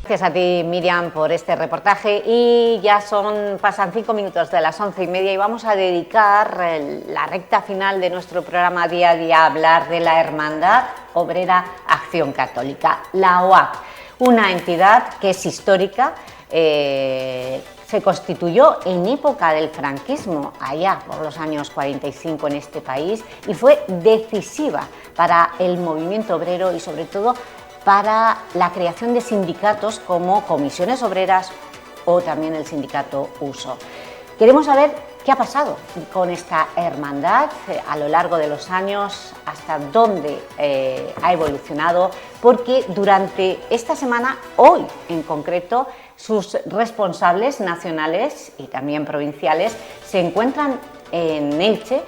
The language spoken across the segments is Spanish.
Gracias a ti, Miriam, por este reportaje. Y ya pasan 5 minutos de las 11:30 y vamos a dedicar la recta final de nuestro programa Día a Día a hablar de la Hermandad Obrera Acción Católica, la OAC, una entidad que es histórica. Se constituyó en época del franquismo, allá por los años 45 en este país, y fue decisiva para el movimiento obrero y sobre todo para la creación de sindicatos como Comisiones Obreras o también el sindicato USO. Queremos saber qué ha pasado con esta hermandad a lo largo de los años, hasta dónde ha evolucionado, porque durante esta semana, hoy en concreto, sus responsables nacionales y también provinciales se encuentran en Elche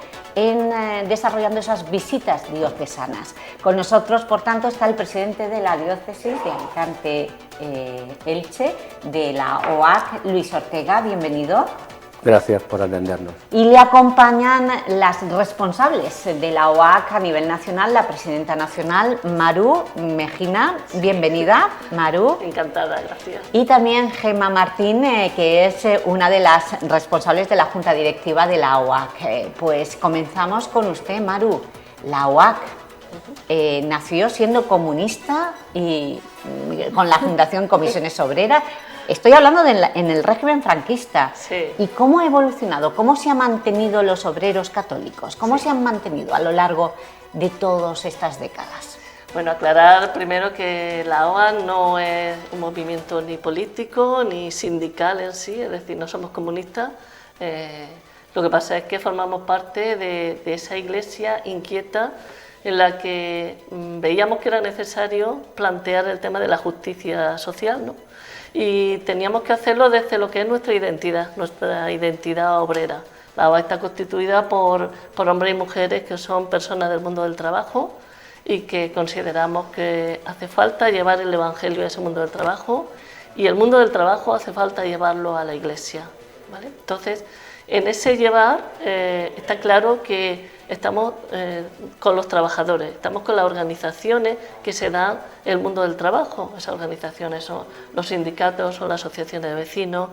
desarrollando esas visitas diocesanas. Con nosotros, por tanto, está el presidente de la diócesis de Alicante-Elche, de la OAC, Luis Ortega. Bienvenido. Gracias por atendernos. Y le acompañan las responsables de la OAC a nivel nacional, la presidenta nacional, Maru Mejina. Bienvenida, Maru. Encantada, gracias. Y también Gemma Martín, que es una de las responsables de la Junta Directiva de la OAC. Pues comenzamos con usted, Maru. La OAC nació siendo comunista y con la Fundación Comisiones Obreras. Estoy hablando en el régimen franquista. Sí. ¿Y cómo ha evolucionado? ¿Cómo se han mantenido los obreros católicos? ¿Cómo se han mantenido a lo largo de todas estas décadas? Bueno, aclarar primero que la OAC no es un movimiento ni político ni sindical en sí, es decir, no somos comunistas. Lo que pasa es que formamos parte de esa iglesia inquieta en la que veíamos que era necesario plantear el tema de la justicia social, ¿no? Y teníamos que hacerlo desde lo que es nuestra identidad obrera. La OAC está constituida por hombres y mujeres que son personas del mundo del trabajo y que consideramos que hace falta llevar el Evangelio a ese mundo del trabajo, y el mundo del trabajo hace falta llevarlo a la Iglesia, ¿vale? Entonces, en ese llevar está claro que estamos con los trabajadores, estamos con las organizaciones que se dan el mundo del trabajo. Esas organizaciones son los sindicatos, son las asociaciones de vecinos,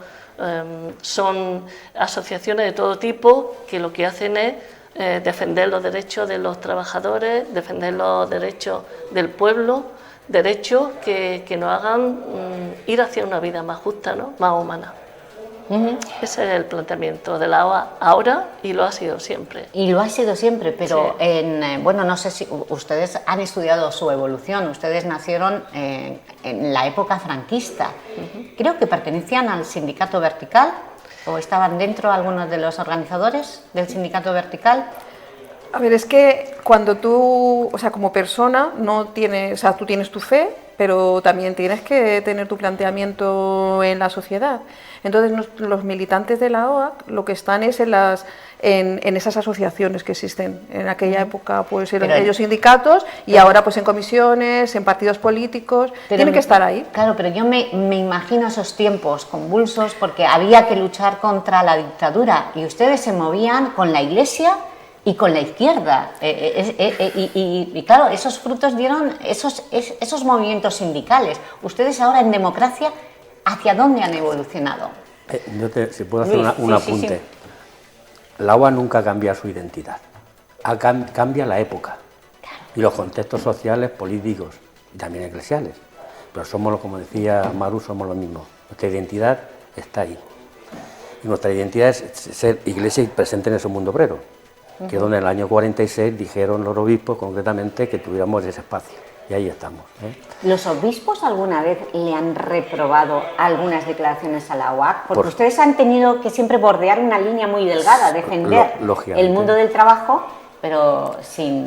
son asociaciones de todo tipo que lo que hacen es defender los derechos de los trabajadores, defender los derechos del pueblo, derechos que nos hagan ir hacia una vida más justa, ¿no? Más humana. Ese es el planteamiento de la OAC ahora, y lo ha sido siempre. Y lo ha sido siempre, pero sí. Bueno, no sé si ustedes han estudiado su evolución. Ustedes nacieron en la época franquista. Creo que pertenecían al sindicato vertical, o estaban dentro algunos de los organizadores del sindicato vertical. A ver, es que cuando tú, o sea, como persona, no tienes, o sea, tú tienes tu fe, pero también tienes que tener tu planteamiento en la sociedad. Entonces, los militantes de la OAC lo que están es en esas asociaciones que existen. En aquella época pues eran ellos sindicatos, y ahora pues en comisiones, en partidos políticos, tienen que estar ahí. Claro, pero yo me imagino esos tiempos convulsos porque había que luchar contra la dictadura y ustedes se movían con la Iglesia y con la izquierda, y claro, esos frutos dieron esos movimientos sindicales. Ustedes ahora en democracia, ¿hacia dónde han evolucionado? Si puedo hacer un apunte. Sí. La OAC nunca cambia su identidad, cambia la época y los contextos sociales, políticos y también eclesiales. Pero somos, como decía Maru, somos lo mismo. Nuestra identidad está ahí. Y nuestra identidad es ser iglesia y presente en ese mundo obrero, que es donde en el año 46 dijeron los obispos concretamente que tuviéramos ese espacio, y ahí estamos. ¿Los obispos alguna vez le han reprobado algunas declaraciones a la OAC? Porque ustedes han tenido que siempre bordear una línea muy delgada, defender el mundo del trabajo, pero sin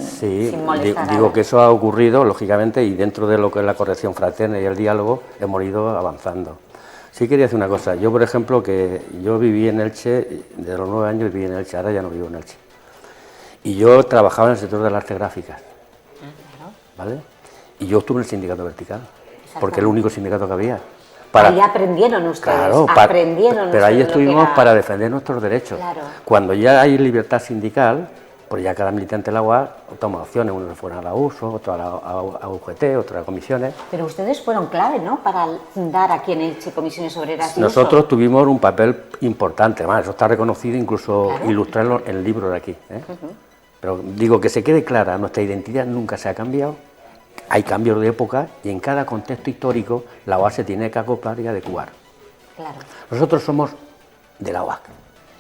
molestar. Digo que eso ha ocurrido, lógicamente, y dentro de lo que es la corrección fraterna y el diálogo, hemos ido avanzando. Sí quería decir una cosa. Yo, por ejemplo, que yo viví en Elche, desde los 9 años viví en Elche, ahora ya no vivo en Elche. Y yo trabajaba en el sector de las artes gráficas, ¿vale? Y yo estuve en el sindicato vertical, porque es el único sindicato que había. Ahí aprendieron ustedes, claro, aprendieron pero ahí ustedes estuvimos para defender nuestros derechos. Claro. Cuando ya hay libertad sindical, pues ya cada militante de la UAC toma opciones, unos fueron a la USO, otros a UGT, otros a comisiones. Pero ustedes fueron clave, ¿no?, para fundar aquí en Elche Comisiones Obreras. Nosotros tuvimos un papel importante, además, eso está reconocido, incluso ilustrarlo en el libro de aquí. Pero digo, que se quede clara, nuestra identidad nunca se ha cambiado, hay cambios de época y en cada contexto histórico la UAC se tiene que acoplar y adecuar. Claro. Nosotros somos de la UAC.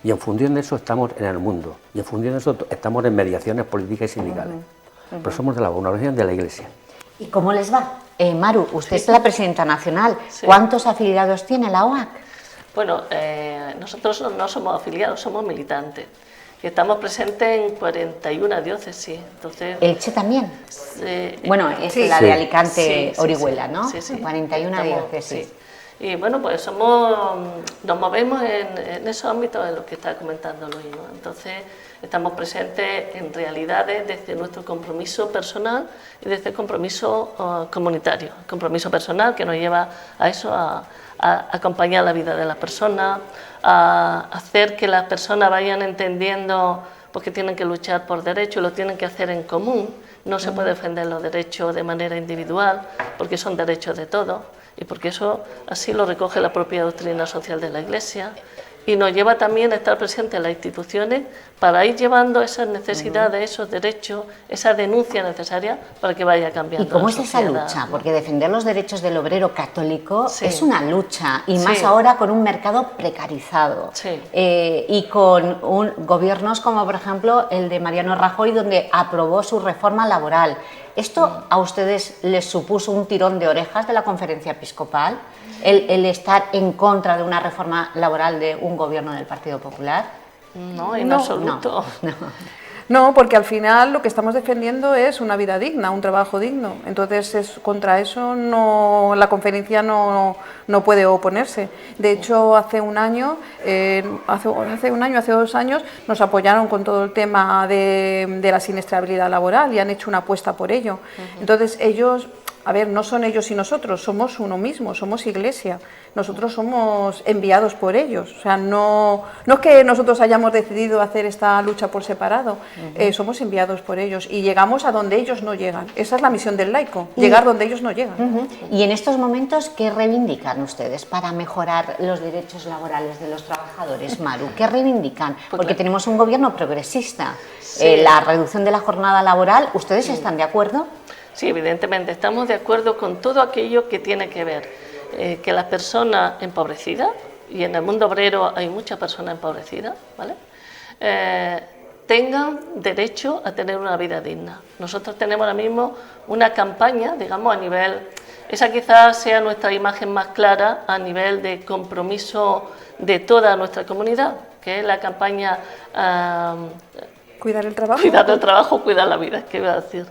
Y en función de eso estamos en el mundo, y en función de eso estamos en mediaciones políticas y sindicales. Pero somos de la UAC, una organización de la Iglesia. ¿Y cómo les va? Maru, usted es la presidenta nacional. ¿Cuántos afiliados tiene la UAC? Bueno, nosotros no somos afiliados, somos militantes. Y estamos presentes en 41 diócesis. Entonces, ¿Elche también? Bueno, es la de Alicante, Orihuela, ¿no? Sí. 41 diócesis. Sí. Y bueno, pues nos movemos en esos ámbitos en los que está comentando Luis, ¿no? Entonces, estamos presentes en realidades desde nuestro compromiso personal y desde el compromiso comunitario. El compromiso personal que nos lleva a eso, a acompañar la vida de las personas, a hacer que las personas vayan entendiendo porque tienen que luchar por derechos y lo tienen que hacer en común. No se puede defender los derechos de manera individual porque son derechos de todos. Y porque eso así lo recoge la propia doctrina social de la Iglesia y nos lleva también a estar presentes en las instituciones para ir llevando esas necesidades, esos derechos, esa denuncia necesaria para que vaya cambiando. ¿Y cómo es sociedad, esa lucha? ¿no? Porque defender los derechos del obrero católico es una lucha, y más ahora con un mercado precarizado y con gobiernos como por ejemplo el de Mariano Rajoy, donde aprobó su reforma laboral. ¿Esto a ustedes les supuso un tirón de orejas de la Conferencia Episcopal, el estar en contra de una reforma laboral de un gobierno del Partido Popular? No, en absoluto. No, porque al final lo que estamos defendiendo es una vida digna, un trabajo digno. Entonces, contra eso la conferencia no puede oponerse. De hecho, hace 2 años, nos apoyaron con todo el tema de la siniestrabilidad laboral y han hecho una apuesta por ello. Entonces, ellos... A ver, no son ellos y nosotros, somos uno mismo, somos Iglesia. Nosotros somos enviados por ellos. O sea, no es que nosotros hayamos decidido hacer esta lucha por separado, somos enviados por ellos y llegamos a donde ellos no llegan. Esa es la misión del laico, llegar donde ellos no llegan. Y en estos momentos, ¿qué reivindican ustedes para mejorar los derechos laborales de los trabajadores, Maru? ¿Qué reivindican? Porque tenemos un gobierno progresista. La reducción de la jornada laboral, ¿ustedes están de acuerdo? Sí, evidentemente, estamos de acuerdo con todo aquello que tiene que ver que las personas empobrecidas, y en el mundo obrero hay muchas personas empobrecidas, ¿vale? Tengan derecho a tener una vida digna. Nosotros tenemos ahora mismo una campaña, digamos, a nivel... Esa quizás sea nuestra imagen más clara a nivel de compromiso de toda nuestra comunidad, que es la campaña... Cuidar el trabajo. Cuidar el trabajo, cuidar la vida, ¿qué iba a decir?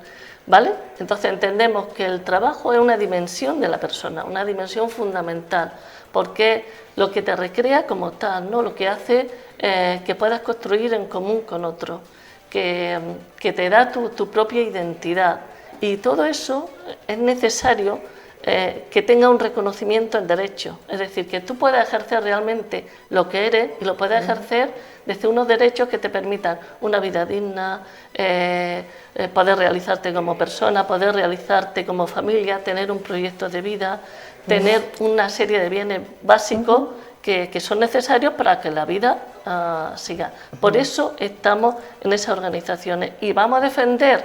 ¿Vale? Entonces entendemos que el trabajo es una dimensión de la persona, una dimensión fundamental, porque lo que te recrea como tal, ¿no? Lo que hace que puedas construir en común con otro, que te da tu propia identidad, y todo eso es necesario que tenga un reconocimiento en derecho, es decir, que tú puedas ejercer realmente lo que eres y lo puedas ejercer desde unos derechos que te permitan una vida digna, poder realizarte como persona, poder realizarte como familia, tener un proyecto de vida, tener una serie de bienes básicos que son necesarios para que la vida siga. Por eso estamos en esas organizaciones y vamos a defender,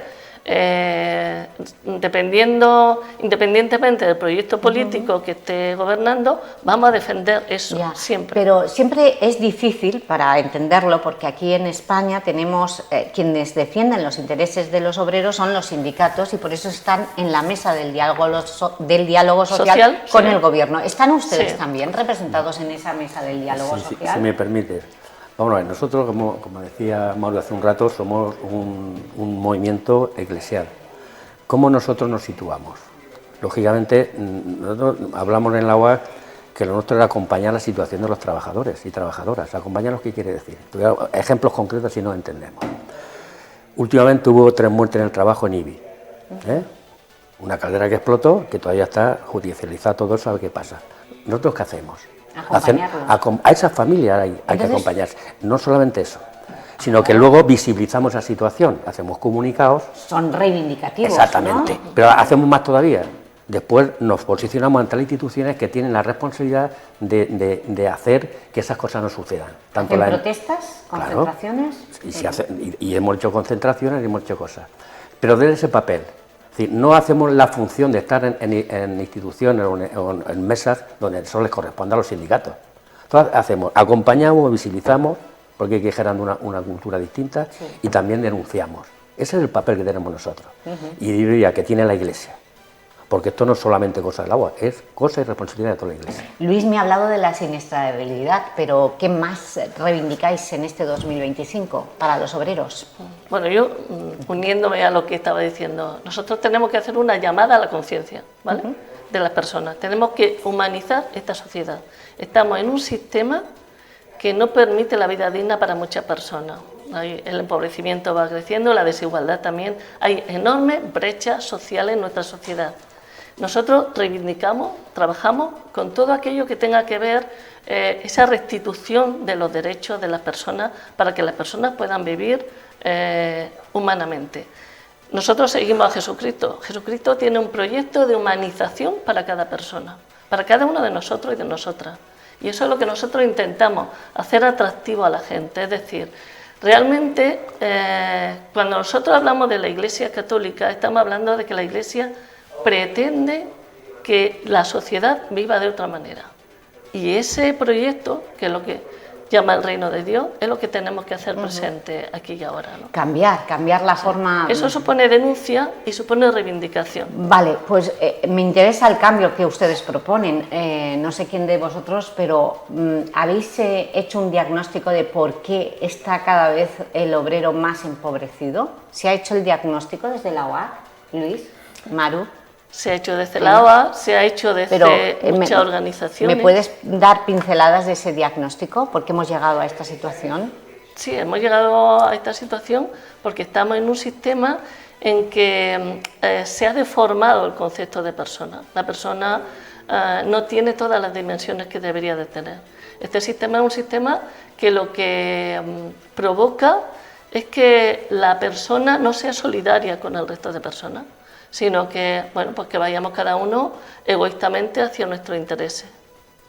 independientemente del proyecto político que esté gobernando, vamos a defender eso siempre. Pero siempre es difícil para entenderlo, porque aquí en España tenemos quienes defienden los intereses de los obreros son los sindicatos, y por eso están en la mesa del diálogo social con el gobierno. ¿Están ustedes también representados en esa mesa del diálogo social? Si me permites. Vamos a ver, nosotros, como decía Mauro hace un rato, somos un movimiento eclesial. ¿Cómo nosotros nos situamos? Lógicamente, nosotros hablamos en la UAC que lo nuestro era acompañar la situación de los trabajadores y trabajadoras. ¿Acompañar qué quiere decir? Ejemplos concretos si no entendemos. Últimamente hubo 3 muertes en el trabajo en IBI. Una caldera que explotó, que todavía está judicializada, todo eso, a ver qué pasa. ¿Nosotros qué hacemos? A esas familias hay que acompañarse. No solamente eso, sino que luego visibilizamos esa situación, hacemos comunicados. Son reivindicativos. Exactamente, ¿no? pero hacemos más todavía. Después nos posicionamos ante las instituciones que tienen la responsabilidad de hacer que esas cosas no sucedan. ¿Hacen protestas, concentraciones? Claro, y hemos hecho concentraciones y hemos hecho cosas. Pero desde ese papel, es decir, no hacemos la función de estar en instituciones o en mesas donde eso les corresponde a los sindicatos. Entonces acompañamos, visibilizamos, porque hay que ir generando una cultura distinta, sí, y también denunciamos. Ese es el papel que tenemos nosotros. Y diría que tiene la Iglesia. Porque esto no es solamente cosa del agua, es cosa y responsabilidad de toda la Iglesia. Luis me ha hablado de la siniestrabilidad, pero ¿qué más reivindicáis en este 2025 para los obreros? Bueno, yo, uniéndome a lo que estaba diciendo, nosotros tenemos que hacer una llamada a la conciencia, ¿vale? De las personas. Tenemos que humanizar esta sociedad. Estamos en un sistema que no permite la vida digna para muchas personas. El empobrecimiento va creciendo, la desigualdad también. Hay enormes brechas sociales en nuestra sociedad. Nosotros reivindicamos, trabajamos con todo aquello que tenga que ver esa restitución de los derechos de las personas para que las personas puedan vivir humanamente. Nosotros seguimos a Jesucristo. Jesucristo tiene un proyecto de humanización para cada persona, para cada uno de nosotros y de nosotras. Y eso es lo que nosotros intentamos, hacer atractivo a la gente. Es decir, realmente cuando nosotros hablamos de la Iglesia católica, estamos hablando de que la Iglesia pretende que la sociedad viva de otra manera. Y ese proyecto, que es lo que llama el reino de Dios, es lo que tenemos que hacer presente aquí y ahora, ¿no? Cambiar la forma... Eso supone denuncia y supone reivindicación. Vale, pues me interesa el cambio que ustedes proponen. No sé quién de vosotros, pero ¿habéis hecho un diagnóstico de por qué está cada vez el obrero más empobrecido? ¿Se ha hecho el diagnóstico desde la OAC, Luis, Maru? Se ha hecho desde la OAC, se ha hecho desde muchas organizaciones. ¿Me puedes dar pinceladas de ese diagnóstico? ¿Por qué hemos llegado a esta situación? Sí, hemos llegado a esta situación porque estamos en un sistema en que se ha deformado el concepto de persona. La persona no tiene todas las dimensiones que debería de tener. Este sistema es un sistema que lo que provoca es que la persona no sea solidaria con el resto de personas, sino que, bueno, pues que vayamos cada uno egoístamente hacia nuestros intereses.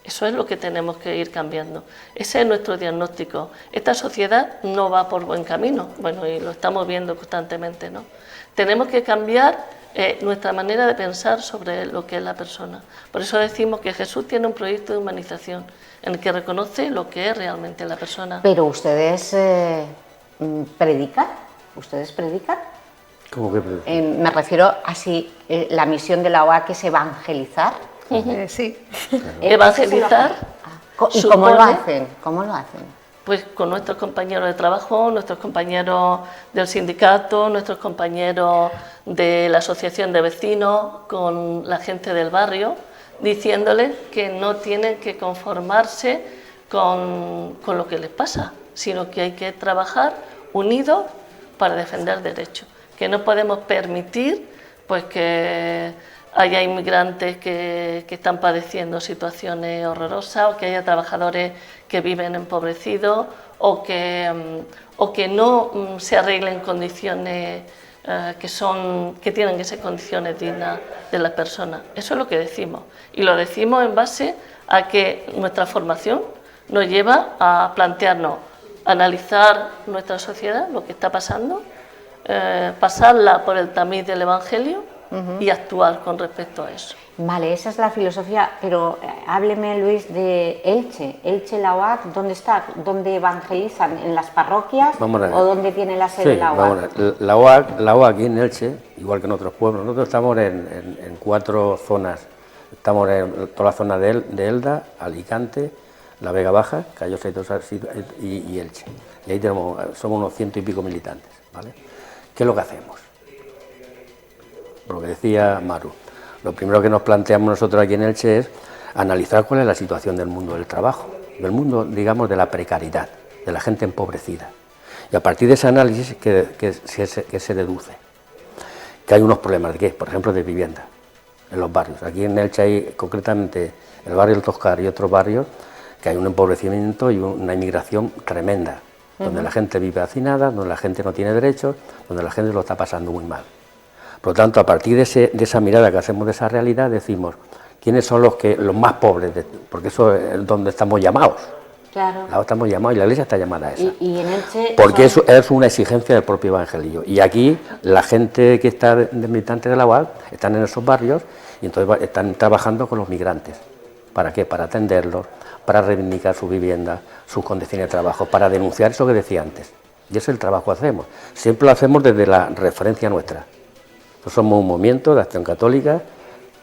Eso es lo que tenemos que ir cambiando. Ese es nuestro diagnóstico. Esta sociedad no va por buen camino, bueno, y lo estamos viendo constantemente, ¿no? Tenemos que cambiar nuestra manera de pensar sobre lo que es la persona. Por eso decimos que Jesús tiene un proyecto de humanización en el que reconoce lo que es realmente la persona. Pero ustedes predican, ¿Cómo que predican? Me refiero a si la misión de la OAC es evangelizar. Sí. Evangelizar. ¿Y cómo lo hacen? ¿Cómo lo hacen? Pues con nuestros compañeros de trabajo, nuestros compañeros del sindicato, nuestros compañeros de la asociación de vecinos, con la gente del barrio, diciéndoles que no tienen que conformarse con lo que les pasa, sino que hay que trabajar unidos para defender derechos, que no podemos permitir pues que haya inmigrantes que están padeciendo situaciones horrorosas, o que haya trabajadores que viven empobrecidos, o que no se arreglen condiciones que tienen que ser condiciones dignas de las personas. Eso es lo que decimos, y lo decimos en base a que nuestra formación nos lleva a plantearnos, analizar nuestra sociedad, lo que está pasando, pasarla por el tamiz del Evangelio y actuar con respecto a eso. Vale, esa es la filosofía, pero hábleme, Luis, de Elche. Elche, la OAC, ¿dónde está? ¿Dónde evangelizan? ¿En las parroquias o dónde tiene la sede la OAC? La OAC aquí en Elche, igual que en otros pueblos, nosotros estamos en 4 zonas. Estamos en toda la zona de Elda, Alicante, la Vega Baja, Callosa y Elche. Y ahí somos unos 100 y pico militantes, ¿vale? ¿Qué es lo que hacemos? Lo que decía Maru, lo primero que nos planteamos nosotros aquí en Elche es analizar cuál es la situación del mundo del trabajo, del mundo, digamos, de la precariedad, de la gente empobrecida. Y a partir de ese análisis que se deduce que hay unos problemas de qué, por ejemplo, de vivienda en los barrios. Aquí en Elche hay concretamente el barrio del Toscar y otros barrios que hay un empobrecimiento y una inmigración tremenda. donde la gente vive hacinada, donde la gente no tiene derechos, donde la gente lo está pasando muy mal. Por lo tanto, a partir de esa mirada que hacemos de esa realidad, decimos, ¿quiénes son los más pobres? Porque eso es donde estamos llamados. Claro. Estamos llamados y la Iglesia está llamada a esa. Y en Elche porque eso es una exigencia del propio Evangelio. Y aquí la gente que está de militante de la UAC están en esos barrios y entonces están trabajando con los migrantes. ¿Para qué? Para atenderlos, para reivindicar su vivienda, sus condiciones de trabajo, para denunciar eso que decía antes. Y ese es el trabajo que hacemos. Siempre lo hacemos desde la referencia nuestra. Nosotros somos un movimiento de acción católica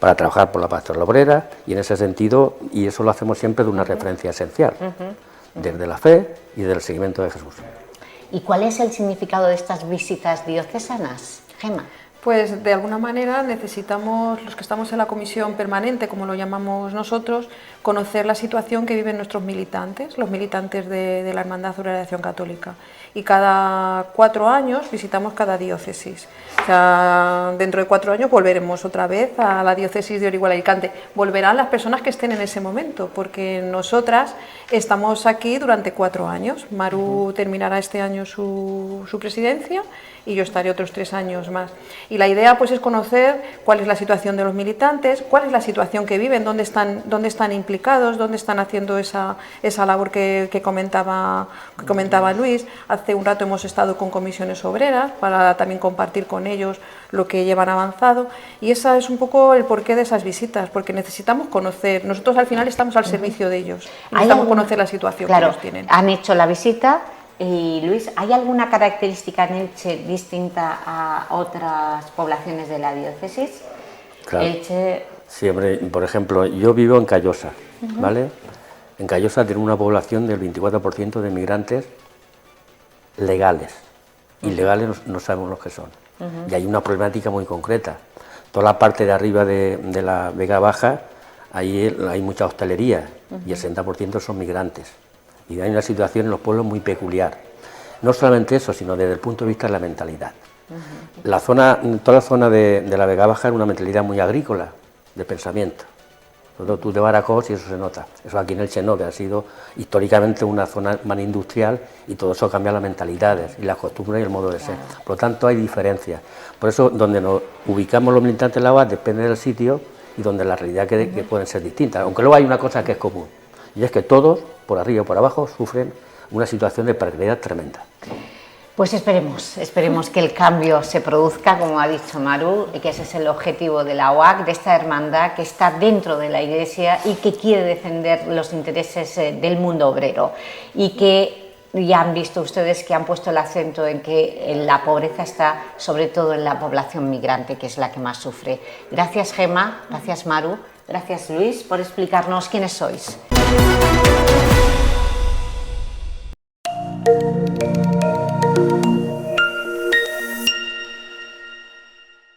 para trabajar por la pastoral obrera y en ese sentido, y eso lo hacemos siempre de una referencia esencial, desde la fe y del seguimiento de Jesús. ¿Y cuál es el significado de estas visitas diocesanas, Gemma? Pues de alguna manera necesitamos, los que estamos en la comisión permanente, como lo llamamos nosotros, conocer la situación que viven nuestros militantes, los militantes de la Hermandad Obrera de Acción Católica. Y cada 4 años visitamos cada diócesis. O sea, dentro de 4 años volveremos otra vez a la diócesis de Orihuela y Alicante. Volverán las personas que estén en ese momento, porque nosotras estamos aquí durante 4 años. Maru terminará este año su presidencia y yo estaré otros 3 años más. Y la idea pues es conocer cuál es la situación de los militantes, cuál es la situación que viven, dónde están implicados, dónde están haciendo esa labor que comentaba Luis. Hace un rato hemos estado con comisiones obreras para también compartir con ellos lo que llevan avanzado y esa es un poco el porqué de esas visitas, porque necesitamos conocer, nosotros al final estamos al servicio de ellos, necesitamos conocer la situación que ellos tienen. Han hecho la visita. Y Luis, ¿hay alguna característica en Elche distinta a otras poblaciones de la diócesis? Claro. Elche... Sí, hombre, por ejemplo, yo vivo en Callosa, ¿vale? En Callosa tiene una población del 24% de migrantes legales. Ilegales no sabemos los que son. Y hay una problemática muy concreta. Toda la parte de arriba de la Vega Baja, ahí hay mucha hostelería y el 60% son migrantes. Y hay una situación en los pueblos muy peculiar. No solamente eso, sino desde el punto de vista de la mentalidad. Toda la zona de la Vega Baja era una mentalidad muy agrícola, de pensamiento. Tú de Badajoz y eso se nota. Eso aquí en Elche no, que ha sido históricamente una zona más industrial y todo eso cambia las mentalidades y las costumbres y el modo de ser. Por lo tanto hay diferencias. Por eso donde nos ubicamos los militantes de la UAC depende del sitio y donde la realidad que pueden ser distintas. Aunque luego hay una cosa que es común. Y es que todos, por arriba o por abajo, sufren una situación de precariedad tremenda. Pues esperemos que el cambio se produzca, como ha dicho Maru, y que ese es el objetivo de la UAC, de esta hermandad que está dentro de la Iglesia y que quiere defender los intereses del mundo obrero. Y que ya han visto ustedes que han puesto el acento en que la pobreza está sobre todo en la población migrante, que es la que más sufre. Gracias, Gemma, gracias, Maru. Gracias, Luis, por explicarnos quiénes sois.